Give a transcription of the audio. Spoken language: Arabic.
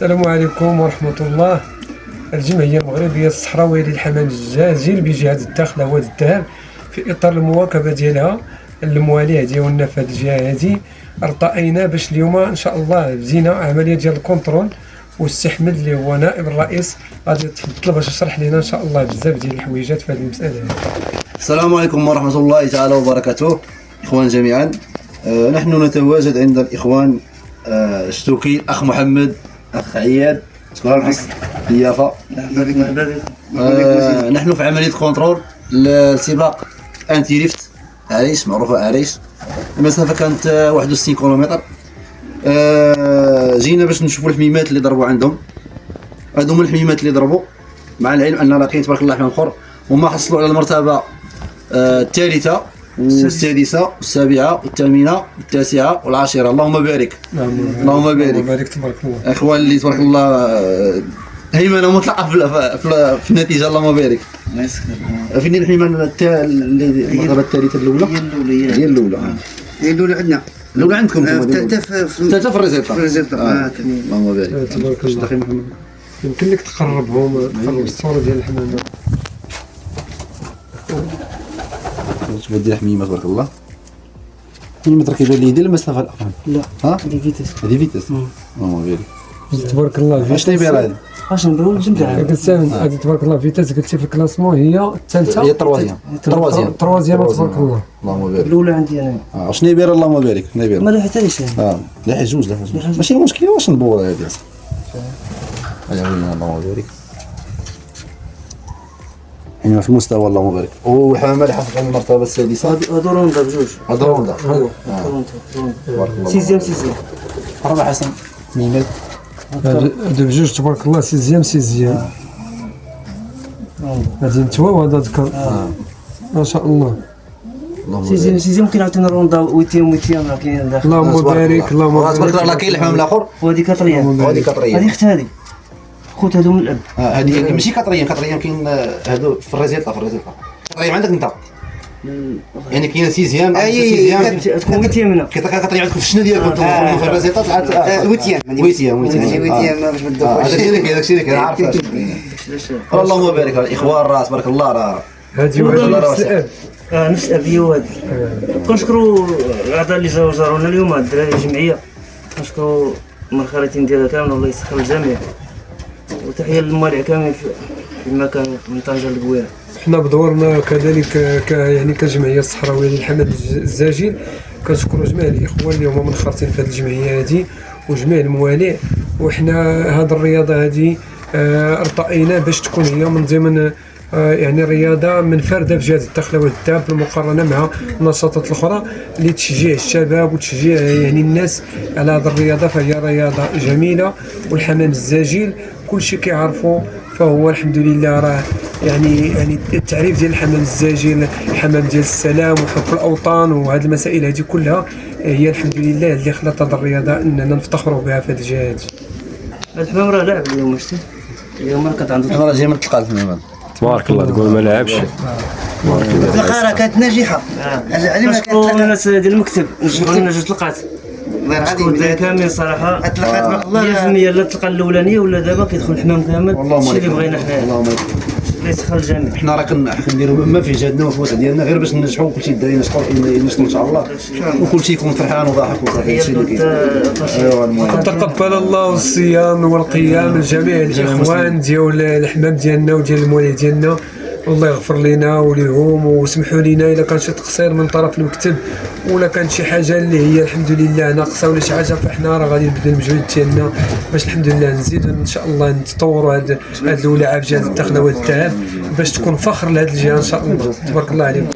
السلام عليكم ورحمة الله. الجمعية المغربية الصحراوية للحمام الزاجل بجهة الداخلة وادي الذهب في إطار المواكبة ديالها الموالية ديالنا في هذه الجهة هذه ارتأينا باش اليوم إن شاء الله بدينا عملية ديال الكونترول، والسي أحمد اللي هو نائب الرئيس غادي يتفضل باش يشرح لنا إن شاء الله بزاف ديال الحويجات في هذه المسألة هذه. السلام عليكم ورحمة الله تعالى وبركاته. إخوان جميعا، نحن نتواجد عند الإخوان الشتوكي، الأخ محمد، أخ عياد، شكرا الحسن ضيافة. نحن في عملية كونترول لسباق أنتي ليفت عريش، معروفة عريش. المسافة كانت 61 كيلومتر. جينا باش نشوفوا الحميمات اللي ضربوا عندهم. هادو من الحميمات اللي ضربوا، مع العلم أن راه كاين تبارك الله حمام اخر وما حصلوا على المرتبة الثالثة والسادسة والسابعة والثامنة والتاسعة والعاشرة. اللهم بارك. اللهم بارك. تبارك الله. اخوان اللي تبارك الله هيمنة مطلقة في النتيجة. اللهم بارك. فين الحميمة اللي المرتبة الثالثة الأولى؟ هي الأولى. هي الأولى عندنا. الأولى عندكم؟ الثالثة في الريزلتا. اللهم بارك. تبارك الله. يمكن لك تقرب الصورة ديال الحمامة. شوف هذه الحميمة تبارك الله. الحميمة كيبان لي ديال المسافة الأقل. لا. ها؟ هذه فيتاس. هذه فيتاس. اللهم بارك. تبارك الله. شنو يبان هذه؟ واش نبغيو نجمع. قلت هذه تبارك الله فيتاس، قلتي في الكلاسمون هي الثالثة. هي التروازيام. تبارك الله. اللهم بارك. الأولى عندي أنا. شنو يبان؟ اللهم بارك. شنو يبان؟ ما لا حتى ليش. لا جوج ماشي مشكل. واش نبور هذه؟ هذا هو. اللهم بارك. حنا في المستوى. اللهم بارك. وحمامة اللي حصلت على المرتبة السادسة. هادو روندا بجوج. هادو روندا. روندا. سيزيام. ربع حسن ميمات. هادو بجوج تبارك الله. سيزيام. هادي نتوى وهذا ذكر. ما شاء الله. سيزيام كاين عاوتاني روندا ويتيام راه كاين داخل. اللهم بارك. اللهم بارك. تبارك الله. كاين الحمام الاخر وهادي كطريان. هادي اخت هادي. خوت هادو من الأب. هذه ماشي كطريان كاين هادو في الريزلتا. كطريان عندك انت. يعني كاين سيزيام. تكون ويتيام هنا. كطريان عندكم في الشنو ديالكم في الريزلتا طلعت ويتيام. باش بدو. داكشي اللي كاين عارف. اللهم بارك. الاخوان راه تبارك الله راه هادي وهادي نفس الأبية وهادي. كنشكروا الأعضاء اللي جاو زارونا اليوم، الدراري الجمعية. كنشكروا المنخرطين ديالها كامل، والله يسخر الجميع. وتحية للموالع كامل في المكان من طنجة للقويرة. حنا بدورنا كذلك يعني كجمعية الصحراوية للحمام الزاجل كنشكروا جميع الإخوان اللي هما منخرطين في هذه الجمعية هذه وجميع الموالع. وحنا هذه الرياضة هذه ارتأينا باش تكون هي من ضمن يعني رياضة منفردة في جهة الداخلة والذهب بالمقارنة مع النشاطات الأخرى اللي تشجيع الشباب وتشجيع يعني الناس على هذه الرياضة. فهي رياضة جميلة، والحمام الزاجل كل شيء كيعرفوا، فهو الحمد لله راه يعني التعريف ديال الحمام الزاجل، الحمام ديال السلام وحب الأوطان وهذه المسائل هذه كلها هي الحمد لله اللي خلات هذه الرياضة أننا نفتخروا بها في هذه الجهة هذه. الحمام راه لاعب اليوم. شتي اليوم راه كانت عنده. انا راه جاي من التلقى الحمام. تبارك الله. تقول ما لعبش. القاره كانت ناجحه. العلم كانت الناس ديال المكتب نشكروا لنا جوج طلقات. نشكروا كاملين صراحه. الطلقات بارك الله 100% لا الطلقه الاولانيه ولا دابا كيدخل الحمام كامل. هادشي اللي بغينا حنايا. اللهم بارك. الله يسخر الجميع. حنا راه كنديروا ما في جهدنا وفي الوسع ديالنا غير باش ننجحوا وكلشي الدراري نشكر ان شاء الله وكلشي يكون فرحان وضاحك وصافي. هادشي اللي كاين. ايوا المهم تقبل الله الصيام والقيام لجميع الإخوان ديال الحمام ديالنا وديال الموالي ديالنا، والله يغفر لنا وليهم. وسمحوا لنا الا كان شي تقصير من طرف المكتب ولا كانت شي حاجه اللي هي الحمد لله ناقصه ولا شي حاجه، فاحنا راه غادي نبذل المجهود ديالنا باش الحمد لله نزيدوا ان شاء الله نتطوروا هاد الولاعه في جهه الداخله والذهب باش تكون فخر لهاد الجهه ان شاء الله. تبارك الله عليكم.